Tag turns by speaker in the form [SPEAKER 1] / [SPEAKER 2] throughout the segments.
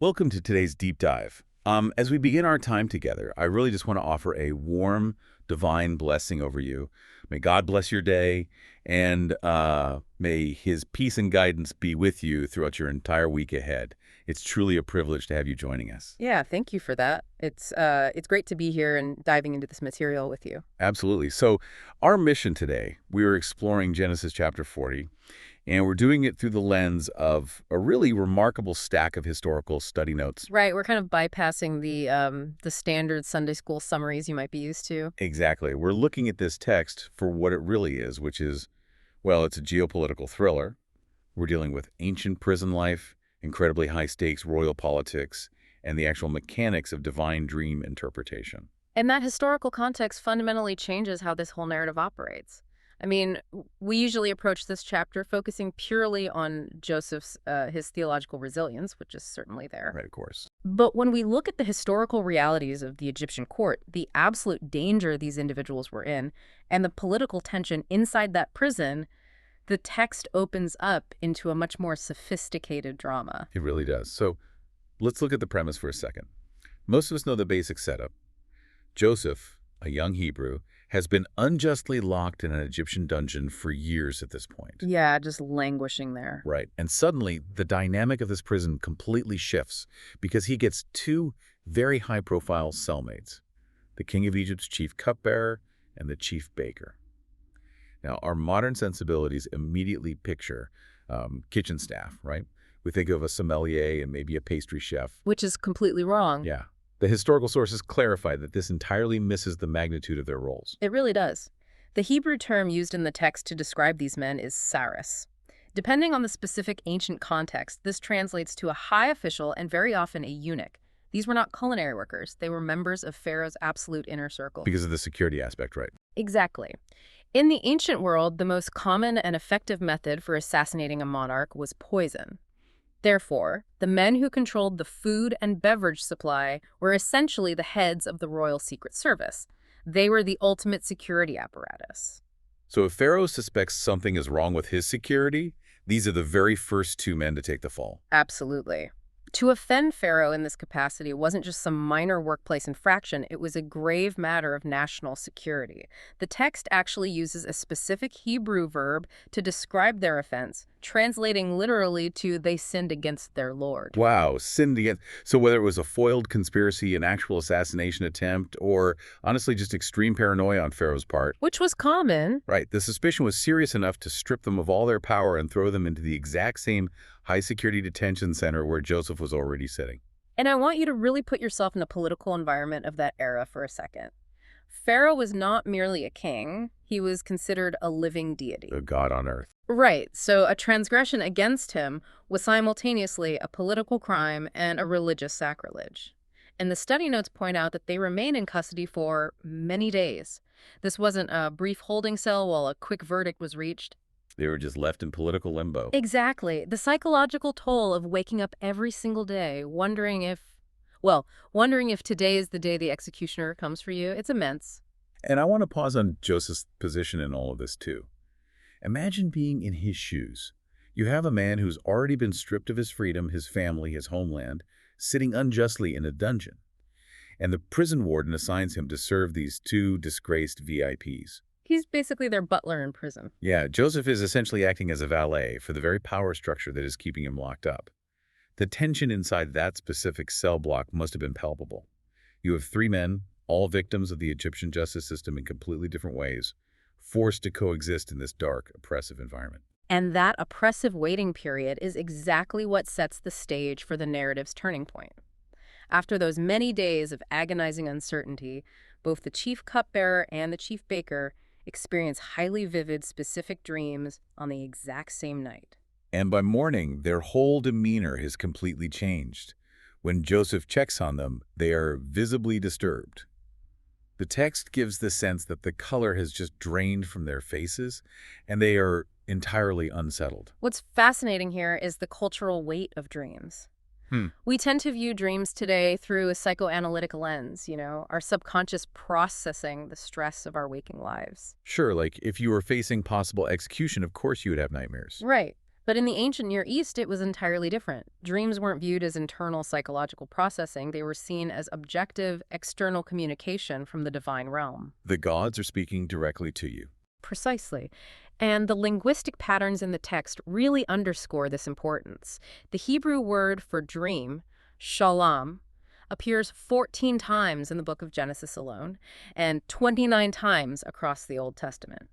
[SPEAKER 1] Welcome to today's deep dive. As we begin our time together, I really just want to offer a warm, divine blessing over you. May God bless your day, and may His peace and guidance be with you throughout your entire week ahead. It's truly a privilege to have you joining us.
[SPEAKER 2] Yeah, thank you for that. It's great to be here and diving into this material with you.
[SPEAKER 1] Absolutely. So our mission today, we are exploring Genesis chapter 40, and we're doing it through the lens of a really remarkable stack of historical study notes.
[SPEAKER 2] Right, we're kind of bypassing the standard Sunday school summaries you might be used to.
[SPEAKER 1] Exactly. We're looking at this text for what it really is, which is, well, it's a geopolitical thriller. We're dealing with ancient prison life, incredibly high-stakes royal politics, and the actual mechanics of divine dream interpretation.
[SPEAKER 2] And that historical context fundamentally changes how this whole narrative operates. I mean, we usually approach this chapter focusing purely on Joseph's his theological resilience, which is certainly there.
[SPEAKER 1] Right, of course.
[SPEAKER 2] But when we look at the historical realities of the Egyptian court, the absolute danger these individuals were in, and the political tension inside that prison, the text opens up into a much more sophisticated drama.
[SPEAKER 1] It really does. So let's look at the premise for a second. Most of us know the basic setup. Joseph, a young Hebrew, has been unjustly locked in an Egyptian dungeon for years at this point.
[SPEAKER 2] Yeah, just languishing there.
[SPEAKER 1] Right. And suddenly, the dynamic of this prison completely shifts because he gets two very high-profile cellmates, the king of Egypt's chief cupbearer and the chief baker. Now, our modern sensibilities immediately picture kitchen staff, right? We think of a sommelier and maybe a pastry chef.
[SPEAKER 2] Which is completely wrong.
[SPEAKER 1] Yeah. The historical sources clarify that this entirely misses the magnitude of their roles.
[SPEAKER 2] It really does. The Hebrew term used in the text to describe these men is saris. Depending on the specific ancient context, this translates to a high official and very often a eunuch. These were not culinary workers. They were members of Pharaoh's absolute inner circle.
[SPEAKER 1] Because of the security aspect, right?
[SPEAKER 2] Exactly. In the ancient world, the most common and effective method for assassinating a monarch was poison. Therefore, the men who controlled the food and beverage supply were essentially the heads of the royal secret service. They were the ultimate security apparatus.
[SPEAKER 1] So if Pharaoh suspects something is wrong with his security, these are the very first two men to take the fall.
[SPEAKER 2] Absolutely. To offend Pharaoh in this capacity wasn't just some minor workplace infraction, it was a grave matter of national security. The text actually uses a specific Hebrew verb to describe their offense, translating literally to "they sinned against their Lord."
[SPEAKER 1] Wow, sinned against. So whether it was a foiled conspiracy, an actual assassination attempt, or honestly just extreme paranoia on Pharaoh's part.
[SPEAKER 2] Which was common.
[SPEAKER 1] Right, the suspicion was serious enough to strip them of all their power and throw them into the exact same high-security detention center where Joseph was already sitting.
[SPEAKER 2] And I want you to really put yourself in the political environment of that era for a second. Pharaoh was not merely a king, he was considered a living deity.
[SPEAKER 1] A god on earth.
[SPEAKER 2] Right, so a transgression against him was simultaneously a political crime and a religious sacrilege. And the study notes point out that they remained in custody for many days. This wasn't a brief holding cell while a quick verdict was reached.
[SPEAKER 1] They were just left in political limbo.
[SPEAKER 2] Exactly. The psychological toll of waking up every single day, wondering if today is the day the executioner comes for you, it's immense.
[SPEAKER 1] And I want to pause on Joseph's position in all of this, too. Imagine being in his shoes. You have a man who's already been stripped of his freedom, his family, his homeland, sitting unjustly in a dungeon. And the prison warden assigns him to serve these two disgraced VIPs.
[SPEAKER 2] He's basically their butler in prison.
[SPEAKER 1] Yeah, Joseph is essentially acting as a valet for the very power structure that is keeping him locked up. The tension inside that specific cell block must have been palpable. You have three men, all victims of the Egyptian justice system in completely different ways, forced to coexist in this dark, oppressive environment.
[SPEAKER 2] And that oppressive waiting period is exactly what sets the stage for the narrative's turning point. After those many days of agonizing uncertainty, both the chief cupbearer and the chief baker experience highly vivid, specific dreams on the exact same night.
[SPEAKER 1] And by morning, their whole demeanor has completely changed. When Joseph checks on them, they are visibly disturbed. The text gives the sense that the color has just drained from their faces, and they are entirely unsettled.
[SPEAKER 2] What's fascinating here is the cultural weight of dreams. We tend to view dreams today through a psychoanalytic lens, our subconscious processing the stress of our waking lives.
[SPEAKER 1] Sure, like if you were facing possible execution, of course you would have nightmares.
[SPEAKER 2] Right. But in the ancient Near East, it was entirely different. Dreams weren't viewed as internal psychological processing. They were seen as objective, external communication from the divine realm.
[SPEAKER 1] The gods are speaking directly to you.
[SPEAKER 2] Precisely. And the linguistic patterns in the text really underscore this importance. The Hebrew word for dream, shalom, appears 14 times in the book of Genesis alone, and 29 times across the Old Testament.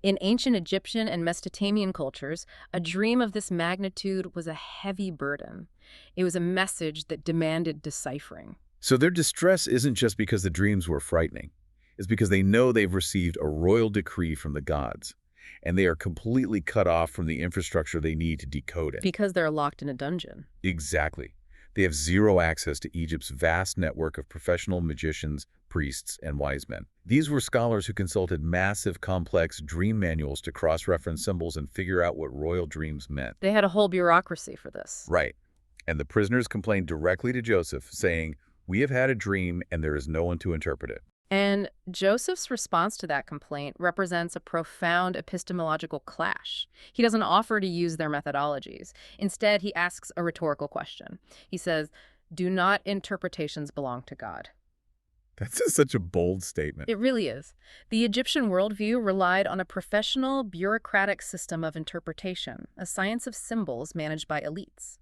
[SPEAKER 2] In ancient Egyptian and Mesopotamian cultures, a dream of this magnitude was a heavy burden. It was a message that demanded deciphering.
[SPEAKER 1] So their distress isn't just because the dreams were frightening. It's because they know they've received a royal decree from the gods, and they are completely cut off from the infrastructure they need to decode it.
[SPEAKER 2] Because they're locked in a dungeon.
[SPEAKER 1] Exactly. They have zero access to Egypt's vast network of professional magicians, priests, and wise men. These were scholars who consulted massive, complex dream manuals to cross-reference symbols and figure out what royal dreams meant.
[SPEAKER 2] They had a whole bureaucracy for this.
[SPEAKER 1] Right. And the prisoners complained directly to Joseph, saying, "We have had a dream, and there is no one to interpret it."
[SPEAKER 2] And Joseph's response to that complaint represents a profound epistemological clash. He doesn't offer to use their methodologies. Instead, he asks a rhetorical question. He says, "Do not interpretations belong to God?"
[SPEAKER 1] That's just such a bold statement.
[SPEAKER 2] It really is. The Egyptian worldview relied on a professional, bureaucratic system of interpretation, a science of symbols managed by elites.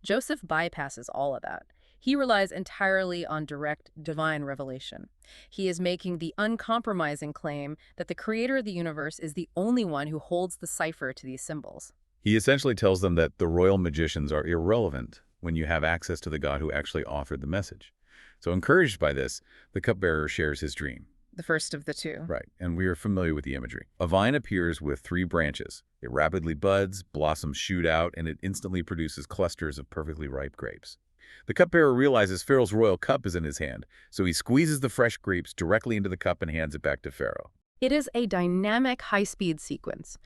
[SPEAKER 2] Joseph bypasses all of that. He relies entirely on direct divine revelation. He is making the uncompromising claim that the creator of the universe is the only one who holds the cipher to these symbols.
[SPEAKER 1] He essentially tells them that the royal magicians are irrelevant when you have access to the God who actually authored the message. So encouraged by this, the cupbearer shares his dream.
[SPEAKER 2] The first of the two.
[SPEAKER 1] Right, and we are familiar with the imagery. A vine appears with 3 branches. It rapidly buds, blossoms shoot out, and it instantly produces clusters of perfectly ripe grapes. The cupbearer realizes Pharaoh's royal cup is in his hand, so he squeezes the fresh grapes directly into the cup and hands it back to Pharaoh.
[SPEAKER 2] It is a dynamic, high-speed sequence,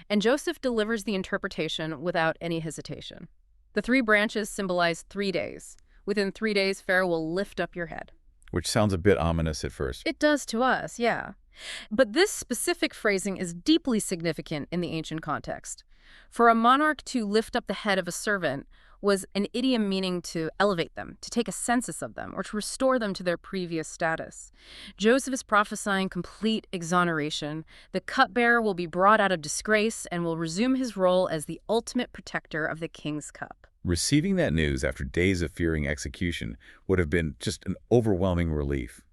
[SPEAKER 2] and Joseph delivers the interpretation without any hesitation. The 3 branches symbolize 3 days. Within 3 days, Pharaoh will lift up your head.
[SPEAKER 1] Which sounds a bit ominous at first.
[SPEAKER 2] It does to us, yeah. But this specific phrasing is deeply significant in the ancient context. For a monarch to lift up the head of a servant was an idiom meaning to elevate them, to take a census of them, or to restore them to their previous status. Joseph is prophesying complete exoneration. The cupbearer will be brought out of disgrace and will resume his role as the ultimate protector of the king's cup.
[SPEAKER 1] Receiving that news after days of fearing execution would have been just an overwhelming relief.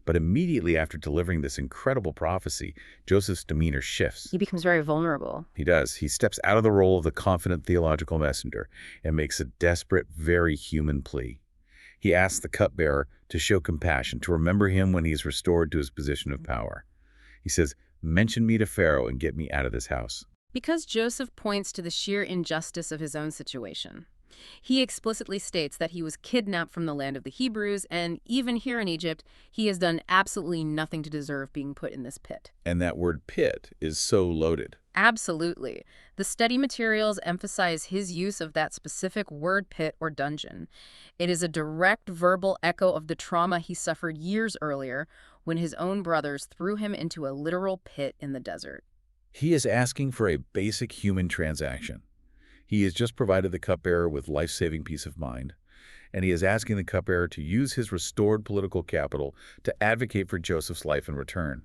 [SPEAKER 1] But immediately after delivering this incredible prophecy, Joseph's demeanor shifts.
[SPEAKER 2] He becomes very vulnerable.
[SPEAKER 1] He does. He steps out of the role of the confident theological messenger and makes a desperate, very human plea. He asks the cupbearer to show compassion, to remember him when he is restored to his position of power. He says, "Mention me to Pharaoh and get me out of this house."
[SPEAKER 2] Because Joseph points to the sheer injustice of his own situation. He explicitly states that he was kidnapped from the land of the Hebrews, and even here in Egypt, he has done absolutely nothing to deserve being put in this pit.
[SPEAKER 1] And that word pit is so loaded.
[SPEAKER 2] Absolutely. The study materials emphasize his use of that specific word pit or dungeon. It is a direct verbal echo of the trauma he suffered years earlier when his own brothers threw him into a literal pit in the desert.
[SPEAKER 1] He is asking for a basic human transaction. He has just provided the cupbearer with life-saving peace of mind, and he is asking the cupbearer to use his restored political capital to advocate for Joseph's life in return.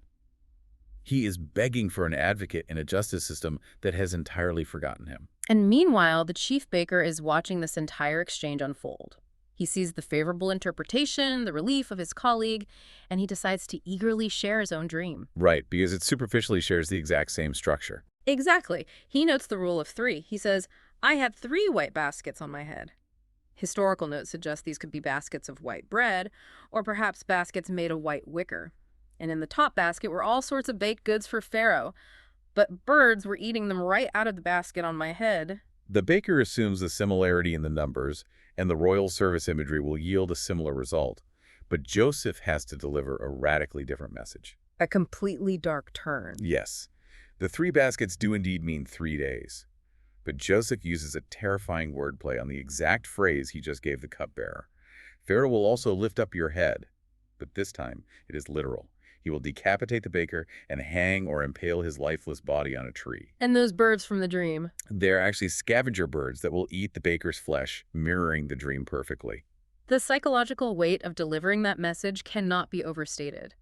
[SPEAKER 1] He is begging for an advocate in a justice system that has entirely forgotten him.
[SPEAKER 2] And meanwhile, the chief baker is watching this entire exchange unfold. He sees the favorable interpretation, the relief of his colleague, and he decides to eagerly share his own dream.
[SPEAKER 1] Right, because it superficially shares the exact same structure.
[SPEAKER 2] Exactly. He notes the rule of 3. He says, "I had 3 white baskets on my head." Historical notes suggest these could be baskets of white bread, or perhaps baskets made of white wicker. And in the top basket were all sorts of baked goods for Pharaoh, but birds were eating them right out of the basket on my head.
[SPEAKER 1] The baker assumes the similarity in the numbers, and the royal service imagery will yield a similar result. But Joseph has to deliver a radically different message.
[SPEAKER 2] A completely dark turn.
[SPEAKER 1] Yes, the 3 baskets do indeed mean 3 days. But Joseph uses a terrifying wordplay on the exact phrase he just gave the cupbearer. Pharaoh will also lift up your head. But this time, it is literal. He will decapitate the baker and hang or impale his lifeless body on a tree.
[SPEAKER 2] And those birds from the dream.
[SPEAKER 1] They're actually scavenger birds that will eat the baker's flesh, mirroring the dream perfectly.
[SPEAKER 2] The psychological weight of delivering that message cannot be overstated.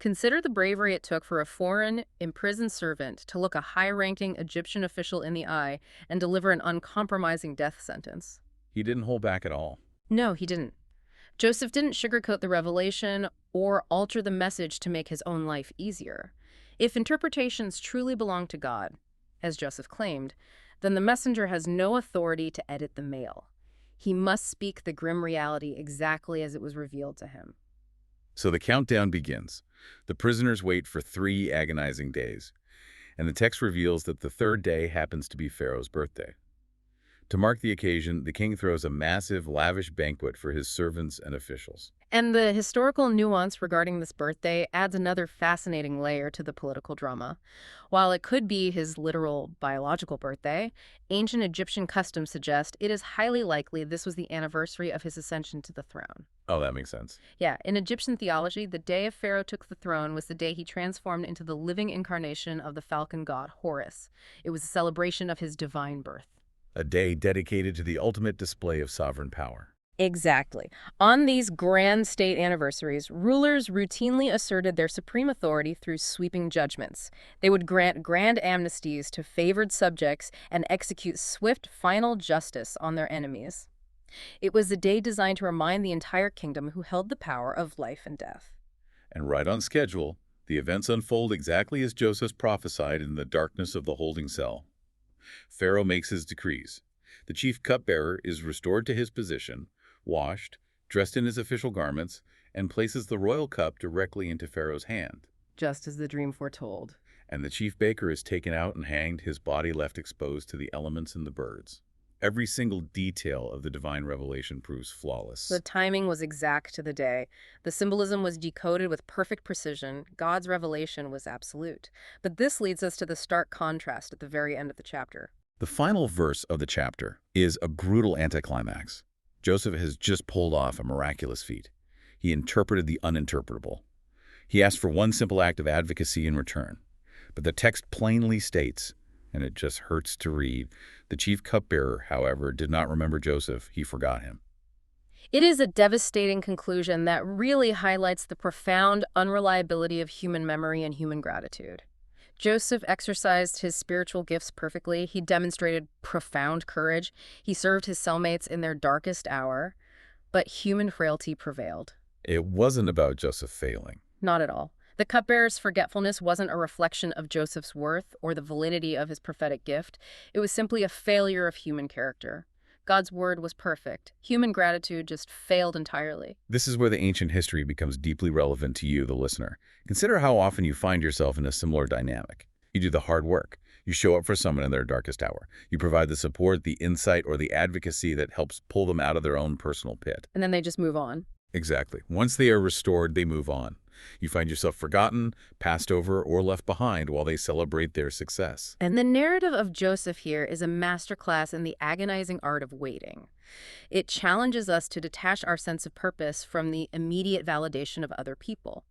[SPEAKER 2] Consider the bravery it took for a foreign, imprisoned servant to look a high-ranking Egyptian official in the eye and deliver an uncompromising death sentence.
[SPEAKER 1] He didn't hold back at all.
[SPEAKER 2] No, he didn't. Joseph didn't sugarcoat the revelation or alter the message to make his own life easier. If interpretations truly belong to God, as Joseph claimed, then the messenger has no authority to edit the mail. He must speak the grim reality exactly as it was revealed to him.
[SPEAKER 1] So the countdown begins. The prisoners wait for 3 agonizing days, and the text reveals that the 3rd day happens to be Pharaoh's birthday. To mark the occasion, the king throws a massive, lavish banquet for his servants and officials.
[SPEAKER 2] And the historical nuance regarding this birthday adds another fascinating layer to the political drama. While it could be his literal biological birthday, ancient Egyptian customs suggest it is highly likely this was the anniversary of his ascension to the throne.
[SPEAKER 1] Oh, that makes sense.
[SPEAKER 2] Yeah, in Egyptian theology, the day of Pharaoh took the throne was the day he transformed into the living incarnation of the falcon god Horus. It was a celebration of his divine birth.
[SPEAKER 1] A day dedicated to the ultimate display of sovereign power.
[SPEAKER 2] Exactly. On these grand state anniversaries, rulers routinely asserted their supreme authority through sweeping judgments. They would grant grand amnesties to favored subjects and execute swift final justice on their enemies. It was a day designed to remind the entire kingdom who held the power of life and death.
[SPEAKER 1] And right on schedule, the events unfold exactly as Joseph prophesied in the darkness of the holding cell. Pharaoh makes his decrees. The chief cupbearer is restored to his position, washed, dressed in his official garments, and places the royal cup directly into Pharaoh's hand.
[SPEAKER 2] Just as the dream foretold.
[SPEAKER 1] And the chief baker is taken out and hanged, his body left exposed to the elements and the birds. Every single detail of the divine revelation proves flawless.
[SPEAKER 2] The timing was exact to the day. The symbolism was decoded with perfect precision. God's revelation was absolute. But this leads us to the stark contrast at the very end of the chapter.
[SPEAKER 1] The final verse of the chapter is a brutal anticlimax. Joseph has just pulled off a miraculous feat. He interpreted the uninterpretable. He asked for one simple act of advocacy in return. But the text plainly states, and it just hurts to read, the chief cupbearer, however, did not remember Joseph. He forgot him.
[SPEAKER 2] It is a devastating conclusion that really highlights the profound unreliability of human memory and human gratitude. Joseph exercised his spiritual gifts perfectly. He demonstrated profound courage. He served his cellmates in their darkest hour. But human frailty prevailed.
[SPEAKER 1] It wasn't about Joseph failing.
[SPEAKER 2] Not at all. The cupbearer's forgetfulness wasn't a reflection of Joseph's worth or the validity of his prophetic gift. It was simply a failure of human character. God's word was perfect. Human gratitude just failed entirely.
[SPEAKER 1] This is where the ancient history becomes deeply relevant to you, the listener. Consider how often you find yourself in a similar dynamic. You do the hard work. You show up for someone in their darkest hour. You provide the support, the insight, or the advocacy that helps pull them out of their own personal pit.
[SPEAKER 2] And then they just move on.
[SPEAKER 1] Exactly. Once they are restored, they move on. You find yourself forgotten, passed over, or left behind while they celebrate their success.
[SPEAKER 2] And the narrative of Joseph here is a masterclass in the agonizing art of waiting. It challenges us to detach our sense of purpose from the immediate validation of other people.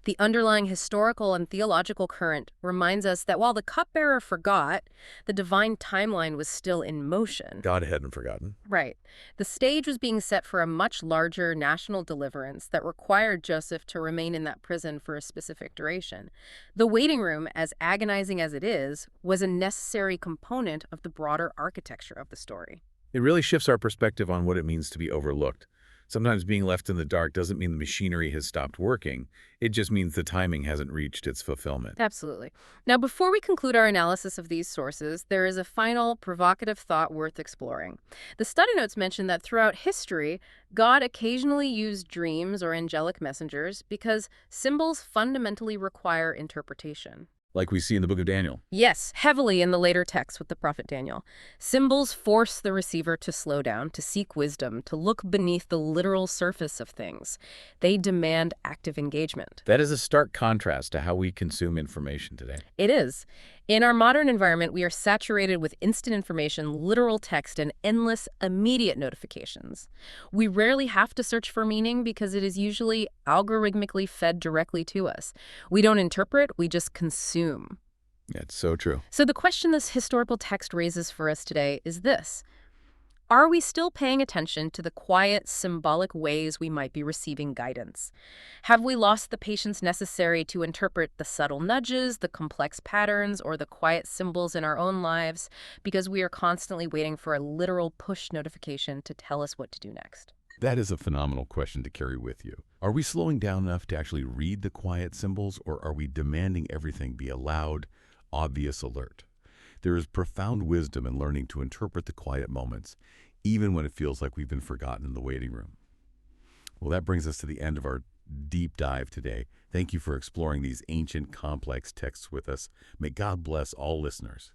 [SPEAKER 2] The underlying historical and theological current reminds us that while the cupbearer forgot, the divine timeline was still in motion.
[SPEAKER 1] God hadn't forgotten.
[SPEAKER 2] Right. The stage was being set for a much larger national deliverance that required Joseph to remain in that prison for a specific duration. The waiting room, as agonizing as it is, was a necessary component of the broader architecture of the story.
[SPEAKER 1] It really shifts our perspective on what it means to be overlooked. Sometimes being left in the dark doesn't mean the machinery has stopped working. It just means the timing hasn't reached its fulfillment.
[SPEAKER 2] Absolutely. Now, before we conclude our analysis of these sources, there is a final provocative thought worth exploring. The study notes mention that throughout history, God occasionally used dreams or angelic messengers because symbols fundamentally require interpretation.
[SPEAKER 1] like we see in the book of Daniel.
[SPEAKER 2] Yes, heavily in the later texts with the prophet Daniel. Symbols force the receiver to slow down, to seek wisdom, to look beneath the literal surface of things. They demand active engagement.
[SPEAKER 1] That is a stark contrast to how we consume information today.
[SPEAKER 2] It is. In our modern environment, we are saturated with instant information, literal text, and endless, immediate notifications. We rarely have to search for meaning because it is usually algorithmically fed directly to us. We don't interpret, we just consume.
[SPEAKER 1] Yeah, it's so true.
[SPEAKER 2] So the question this historical text raises for us today is this. Are we still paying attention to the quiet, symbolic ways we might be receiving guidance? Have we lost the patience necessary to interpret the subtle nudges, the complex patterns, or the quiet symbols in our own lives because we are constantly waiting for a literal push notification to tell us what to do next?
[SPEAKER 3] That is a phenomenal question to carry with you. Are we slowing down enough to actually read the quiet symbols, or are we demanding everything be a loud, obvious alert? There is profound wisdom in learning to interpret the quiet moments, even when it feels like we've been forgotten in the waiting room. Well, that brings us to the end of our deep dive today. Thank you for exploring these ancient, complex texts with us. May God bless all listeners.